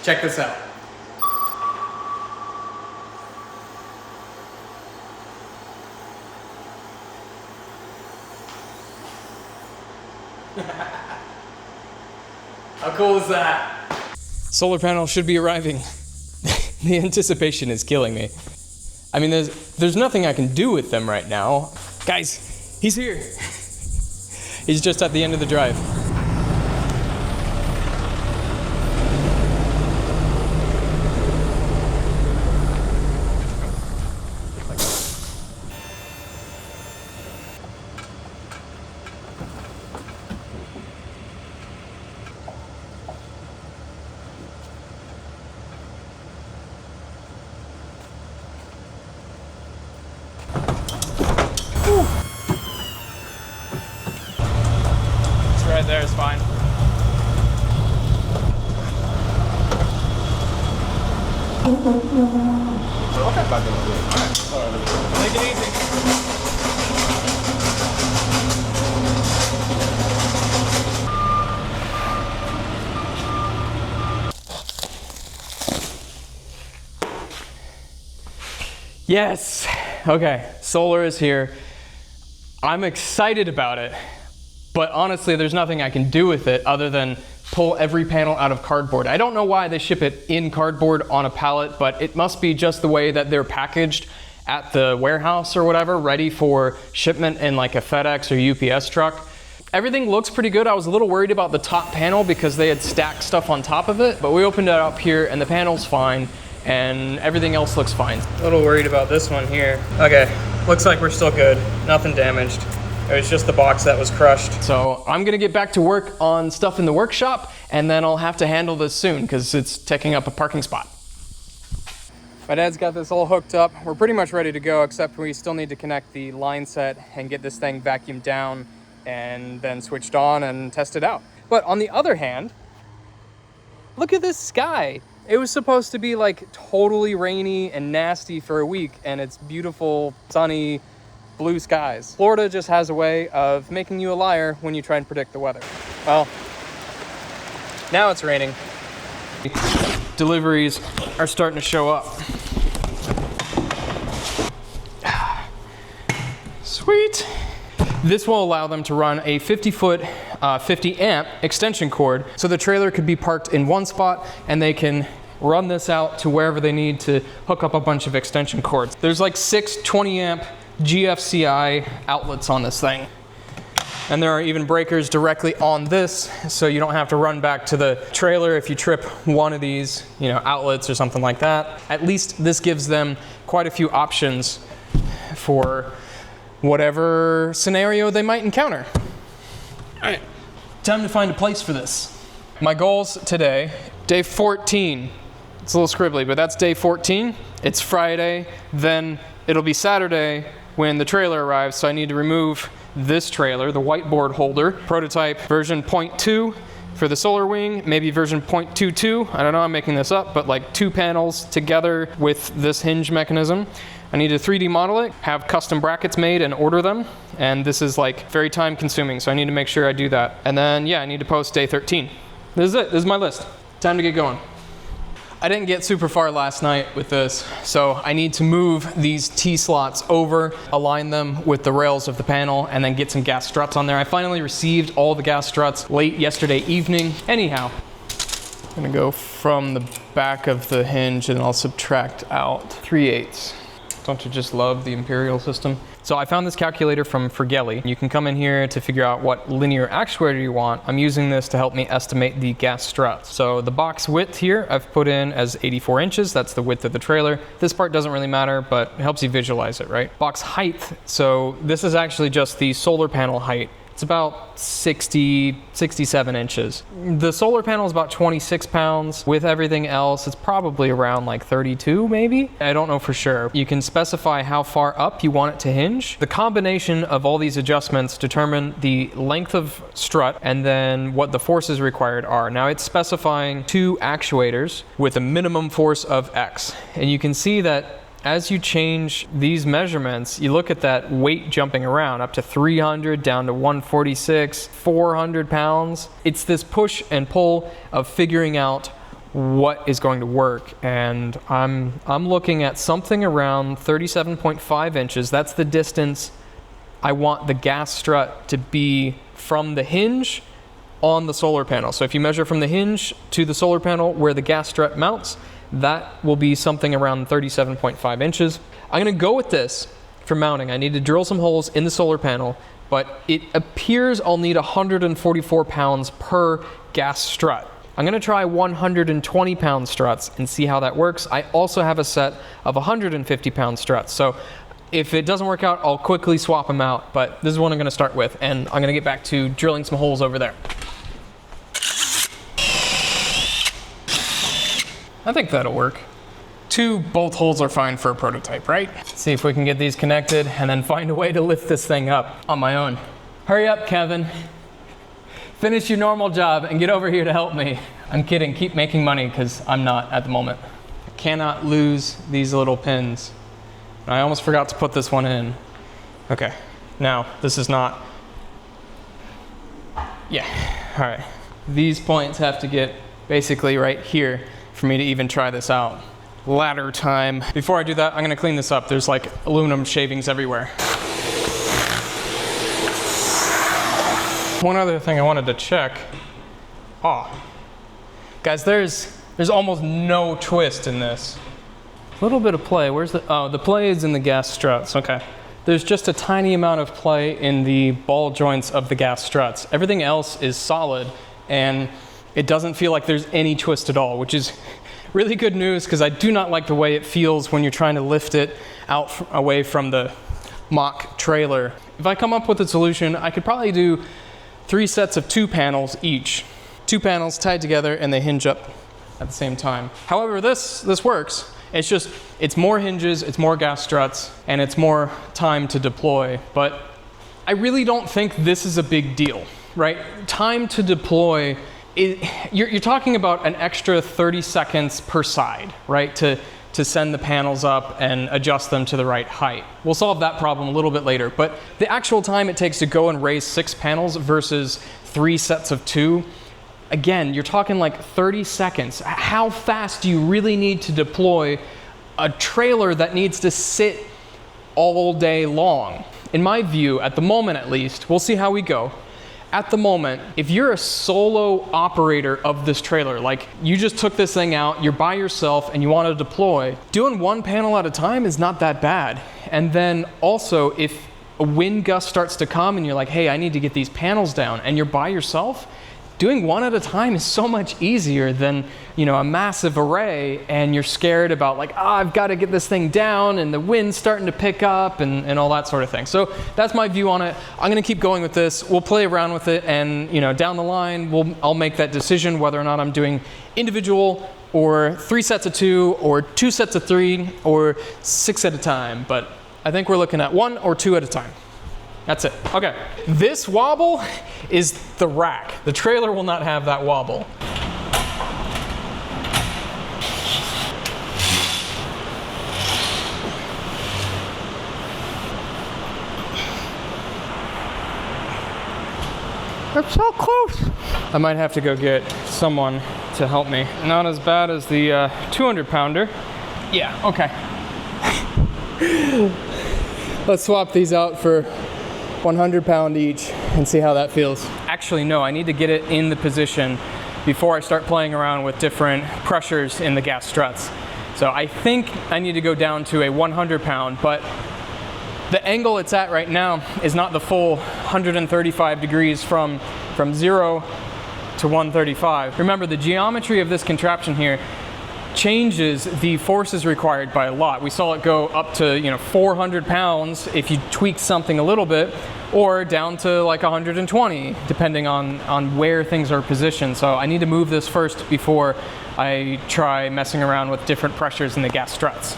Check this out. How cool is that? Solar panel should be arriving. The anticipation is killing me. I mean, there's nothing I can do with them right now. Guys, he's here. He's just at the end of the drive. Right there is fine. Okay. Take it easy. Yes. Okay. Solar is here. I'm excited about it. But honestly, there's nothing I can do with it other than pull every panel out of cardboard. I don't know why they ship it in cardboard on a pallet, but it must be just the way that they're packaged at the warehouse or whatever, ready for shipment in like a FedEx or UPS truck. Everything looks pretty good. I was a little worried about the top panel because they had stacked stuff on top of it, but we opened it up here and the panel's fine and everything else looks fine. A little worried about this one here. Okay, looks like we're still good. Nothing damaged. It was just the box that was crushed. So I'm gonna get back to work on stuff in the workshop and then I'll have to handle this soon because it's taking up a parking spot. My dad's got this all hooked up. We're pretty much ready to go, except we still need to connect the line set and get this thing vacuumed down and then switched on and test it out. But on the other hand, look at this sky. It was supposed to be like totally rainy and nasty for a week and it's beautiful, sunny, blue skies. Florida just has a way of making you a liar when you try and predict the weather. Well, now it's raining. Deliveries are starting to show up. Sweet. This will allow them to run a 50-foot, 50-amp extension cord, so the trailer could be parked in one spot and they can run this out to wherever they need to hook up a bunch of extension cords. There's like 6 20-amp GFCI outlets on this thing. And there are even breakers directly on this, so you don't have to run back to the trailer if you trip one of these, outlets or something like that. At least this gives them quite a few options for whatever scenario they might encounter. All right, time to find a place for this. My goals today, day 14. It's a little scribbly, but that's day 14. It's Friday, then it'll be Saturday when the trailer arrives, so I need to remove this trailer, the whiteboard holder, prototype version 0.2 for the solar wing, maybe version 0.22, I don't know, I'm making this up, but like 2 panels together with this hinge mechanism. I need to 3D model it, have custom brackets made and order them, and this is like very time consuming, so I need to make sure I do that. And then yeah, I need to post day 13. This is it, this is my list. Time to get going. I didn't get super far last night with this, so I need to move these T-slots over, align them with the rails of the panel, and then get some gas struts on there. I finally received all the gas struts late yesterday evening. Anyhow, I'm gonna go from the back of the hinge and I'll subtract out 3/8. Don't you just love the Imperial system? So I found this calculator from Forgelli. You can come in here to figure out what linear actuator you want. I'm using this to help me estimate the gas struts. So the box width here I've put in as 84 inches. That's the width of the trailer. This part doesn't really matter, but it helps you visualize it, right? Box height. So this is actually just the solar panel height. It's about 67 inches. The solar panel is about 26 pounds. With everything else, it's probably around like 32 maybe? I don't know for sure. You can specify how far up you want it to hinge. The combination of all these adjustments determine the length of strut and then what the forces required are. Now it's specifying 2 actuators with a minimum force of X. And you can see that as you change these measurements, you look at that weight jumping around up to 300 down to 146, 400 pounds. It's this push and pull of figuring out what is going to work. And I'm looking at something around 37.5 inches. That's the distance I want the gas strut to be from the hinge on the solar panel. So if you measure from the hinge to the solar panel where the gas strut mounts, that will be something around 37.5 inches. I'm gonna go with this for mounting. I need to drill some holes in the solar panel, but it appears I'll need 144 pounds per gas strut. I'm gonna try 120 pound struts and see how that works. I also have a set of 150 pound struts. So if it doesn't work out, I'll quickly swap them out, but this is what I'm gonna start with, and I'm gonna get back to drilling some holes over there. I think that'll work. 2 bolt holes are fine for a prototype, right? Let's see if we can get these connected and then find a way to lift this thing up on my own. Hurry up, Kevin. Finish your normal job and get over here to help me. I'm kidding, keep making money, because I'm not at the moment. I cannot lose these little pins. I almost forgot to put this one in. Okay, now this is not, yeah, all right. These points have to get basically right here for me to even try this out. Ladder time. Before I do that, I'm gonna clean this up. There's like aluminum shavings everywhere. One other thing I wanted to check. Guys, there's almost no twist in this. A little bit of play. Where's the, the play is in the gas struts, okay. There's just a tiny amount of play in the ball joints of the gas struts. Everything else is solid, and it doesn't feel like there's any twist at all, which is really good news, because I do not like the way it feels when you're trying to lift it out away from the mock trailer. If I come up with a solution, I could probably do 3 sets of 2 panels each. 2 panels tied together and they hinge up at the same time. However, this works. It's just, it's more hinges, it's more gas struts, and it's more time to deploy. But I really don't think this is a big deal, right? Time to deploy, you're talking about an extra 30 seconds per side, right? To send the panels up and adjust them to the right height. We'll solve that problem a little bit later, but the actual time it takes to go and raise 6 panels versus 3 sets of 2, again, you're talking like 30 seconds. How fast do you really need to deploy a trailer that needs to sit all day long? In my view, at the moment at least, we'll see how we go. At the moment, if you're a solo operator of this trailer, like you just took this thing out, you're by yourself and you want to deploy, doing 1 panel at a time is not that bad. And then also, if a wind gust starts to come and you're like, hey, I need to get these panels down, and you're by yourself, doing 1 at a time is so much easier than, you know, a massive array, and you're scared about like, I've got to get this thing down and the wind's starting to pick up and all that sort of thing. So that's my view on it. I'm going to keep going with this. We'll play around with it, and you know, down the line, I'll make that decision whether or not I'm doing individual or 3 sets of 2 or 2 sets of 3 or 6 at a time. But I think we're looking at 1 or 2 at a time. That's it. Okay. This wobble is the rack. The trailer will not have that wobble. That's so close. I might have to go get someone to help me. Not as bad as the 200-pounder. Yeah, okay. Let's swap these out for 100-pound each and see how that feels. Actually, no, I need to get it in the position before I start playing around with different pressures in the gas struts. So I think I need to go down to a 100-pound, but the angle it's at right now is not the full 135 degrees from 0 to 135. Remember, the geometry of this contraption here changes the forces required by a lot. We saw it go up to 400 pounds if you tweak something a little bit, or down to like 120 depending on where things are positioned. So I need to move this first before I try messing around with different pressures in the gas struts.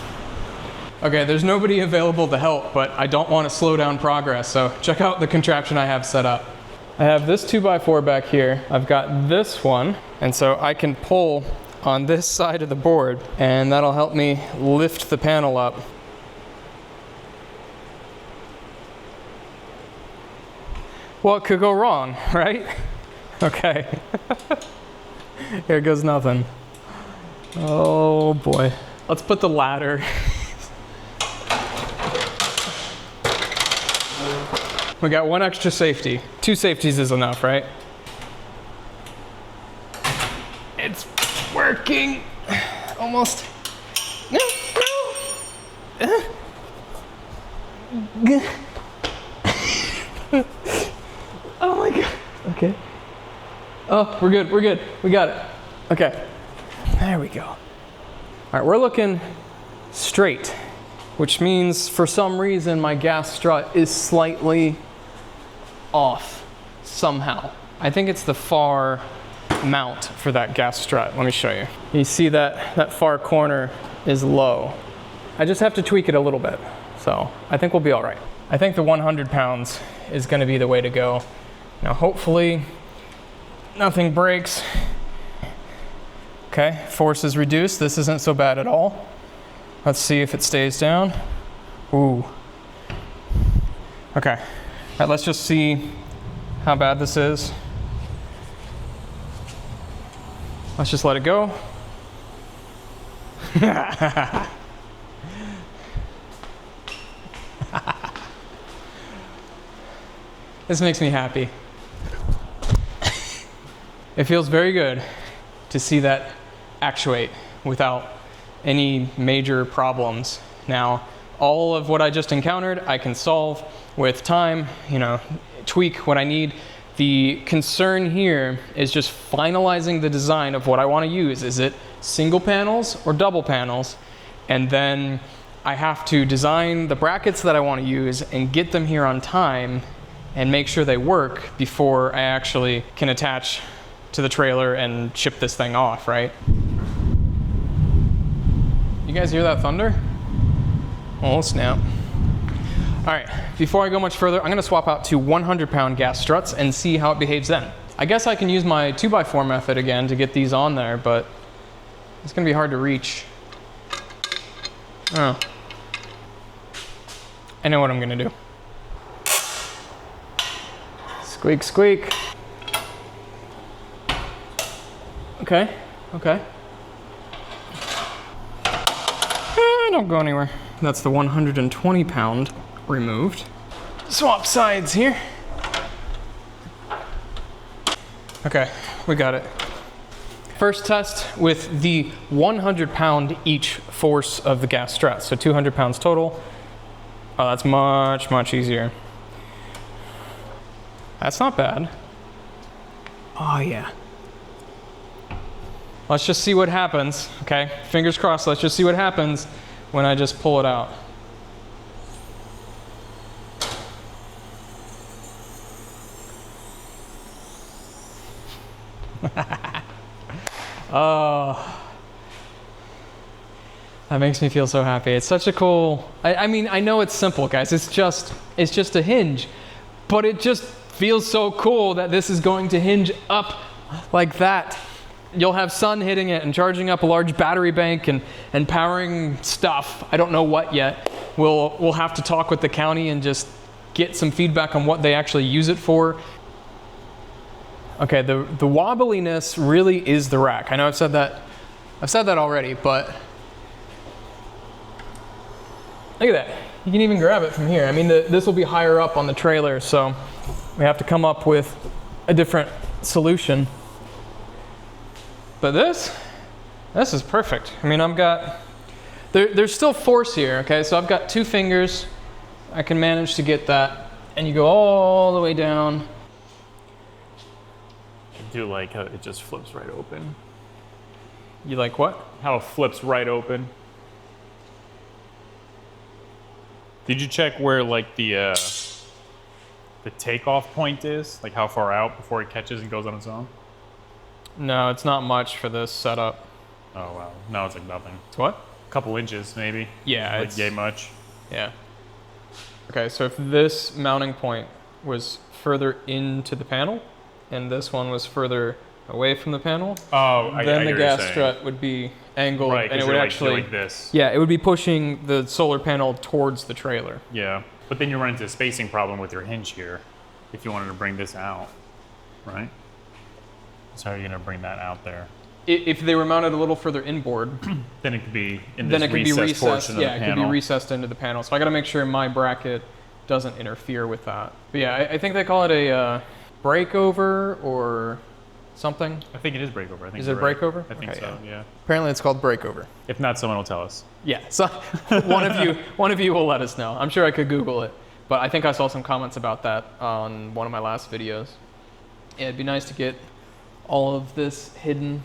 Okay, there's nobody available to help, but I don't want to slow down progress, so check out the contraption I have set up. I have this 2x4 back here. I've got this one, and so I can pull on this side of the board, and that'll help me lift the panel up. What could go wrong, right? Okay. Here goes nothing. Oh boy. Let's put the ladder. We got one extra safety. 2 safeties is enough, right? It's working. Almost. No, no. Oh my God. Okay. Oh, we're good, we're good. We got it. Okay. There we go. All right, we're looking straight, which means for some reason my gas strut is slightly off somehow. I think it's the far mount for that gas strut. Let me show you. You see that far corner is low. I just have to tweak it a little bit. So I think we'll be all right. I think the 100 pounds is gonna be the way to go. Now hopefully nothing breaks. Okay, force is reduced. This isn't so bad at all. Let's see if it stays down. Ooh. Okay, all right, let's just see how bad this is. Let's just let it go. This makes me happy. It feels very good to see that actuate without any major problems. Now, all of what I just encountered, I can solve with time, you know, tweak what I need. The concern here is just finalizing the design of what I want to use. Is it single panels or double panels? And then I have to design the brackets that I want to use and get them here on time and make sure they work before I actually can attach to the trailer and ship this thing off, right? You guys hear that thunder? Oh snap. All right, before I go much further, I'm gonna swap out to 100-pound gas struts and see how it behaves then. I guess I can use my 2x4 method again to get these on there, but it's gonna be hard to reach. Oh. I know what I'm gonna do. Squeak, squeak. Okay, okay. Don't go anywhere. That's the 120-pound removed. Swap sides here. Okay, we got it. First test with the 100-pound each force of the gas struts, so 200 pounds total. Oh, that's much, much easier. That's not bad. Oh yeah. Let's just see what happens, okay? Fingers crossed, let's just see what happens when I just pull it out. Oh, that makes me feel so happy. It's such a cool, I mean, I know it's simple, guys. It's just a hinge, but it just feels so cool that this is going to hinge up like that. You'll have sun hitting it and charging up a large battery bank and powering stuff. I don't know what yet. We'll have to talk with the county and just get some feedback on what they actually use it for. Okay, the wobbliness really is the rack. I know I've said that already, but look at that. You can even grab it from here. I mean, this will be higher up on the trailer, so we have to come up with a different solution. But this is perfect. I mean, there's still force here, okay? So I've got 2 fingers. I can manage to get that. And you go all the way down. I do like how it just flips right open. You like what? How it flips right open. Did you check where like the takeoff point is? Like how far out before it catches and goes on its own? No, it's not much for this setup. Oh wow, no, it's like nothing. It's what? A couple inches maybe. Yeah, like yay much. Yeah. Okay, so if this mounting point was further into the panel and this one was further away from the panel, then the gas strut would be angled, right, and it would actually like this. Yeah, it would be pushing the solar panel towards the trailer. Yeah, but then you run into a spacing problem with your hinge here if you wanted to bring this out, right? So how are you going to bring that out there? If they were mounted a little further inboard, Then it could be in then this it could be recessed recessed. portion Yeah, of it the could be panel. recessed into the panel. So I got to make sure my bracket doesn't interfere with that. But yeah, I think they call it a breakover or something. I think it is breakover. I think Is you're it right. breakover? I think Okay, so. Yeah. Apparently, it's called breakover. If not, someone will tell us. Yeah, so one of you will let us know. I'm sure I could Google it, but I think I saw some comments about that on one of my last videos. Yeah, it'd be nice to get all of this hidden,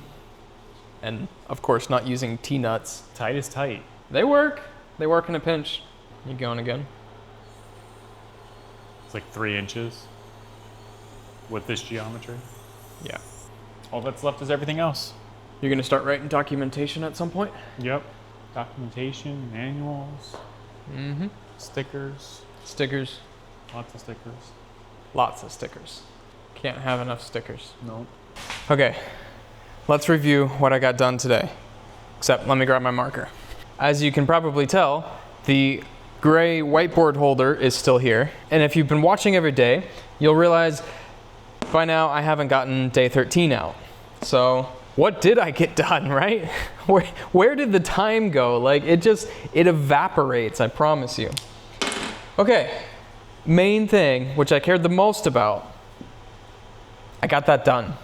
and of course not using T-nuts. Tight is tight. They work. They work in a pinch. You going again? It's like 3 inches with this geometry. Yeah. All that's left is everything else. You're gonna start writing documentation at some point? Yep. Documentation, manuals, Mm-hmm. stickers, Stickers. lots of stickers. Lots of stickers. Can't have enough stickers. Nope. Okay, let's review what I got done today. Except, let me grab my marker. As you can probably tell, the gray whiteboard holder is still here. And if you've been watching every day, you'll realize by now I haven't gotten day 13 out. So what did I get done, right? Where did the time go? Like it evaporates, I promise you. Okay, main thing, which I cared the most about, I got that done.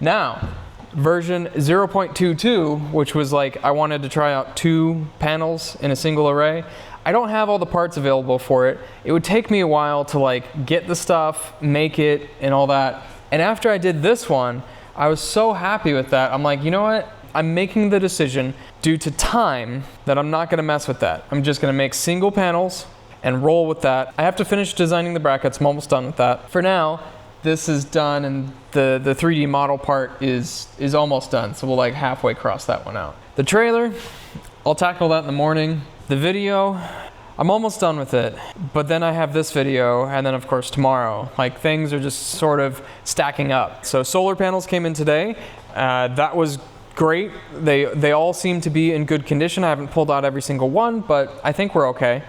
Now, version 0.22, which was like, I wanted to try out 2 panels in a single array. I don't have all the parts available for it. It would take me a while to like get the stuff, make it, and all that. And after I did this one, I was so happy with that. I'm like, you know what? I'm making the decision due to time that I'm not gonna mess with that. I'm just gonna make single panels and roll with that. I have to finish designing the brackets. I'm almost done with that. For now, this is done and the 3D model part is almost done. So we'll like halfway cross that one out. The trailer, I'll tackle that in the morning. The video, I'm almost done with it, but then I have this video and then of course tomorrow. Like things are just sort of stacking up. So solar panels came in today. That was great. They all seem to be in good condition. I haven't pulled out every single one, but I think we're okay.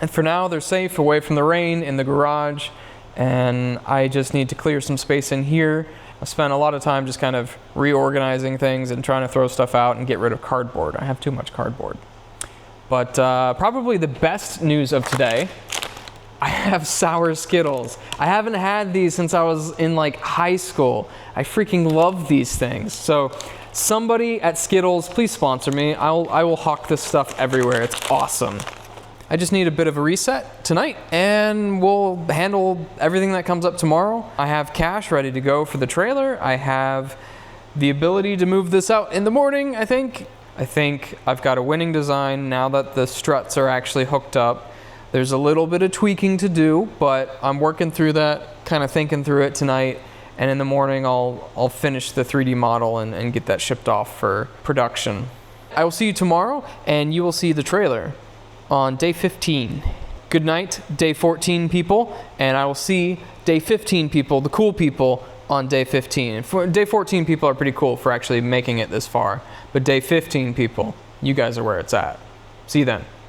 And for now, they're safe away from the rain in the garage. And I just need to clear some space in here. I spent a lot of time just kind of reorganizing things and trying to throw stuff out and get rid of cardboard. I have too much cardboard. But probably the best news of today, I have sour Skittles. I haven't had these since I was in like high school. I freaking love these things. So somebody at Skittles, please sponsor me. I will hawk this stuff everywhere. It's awesome. I just need a bit of a reset tonight and we'll handle everything that comes up tomorrow. I have cash ready to go for the trailer. I have the ability to move this out in the morning, I think. I think I've got a winning design now that the struts are actually hooked up. There's a little bit of tweaking to do, but I'm working through that, kind of thinking through it tonight. And in the morning, I'll finish the 3D model and get that shipped off for production. I will see you tomorrow and you will see the trailer on day 15. Good night, day 14 people, and I will see day 15 people, the cool people, on day 15. And for day 14 people are pretty cool for actually making it this far, but day 15 people, you guys are where it's at. See you then.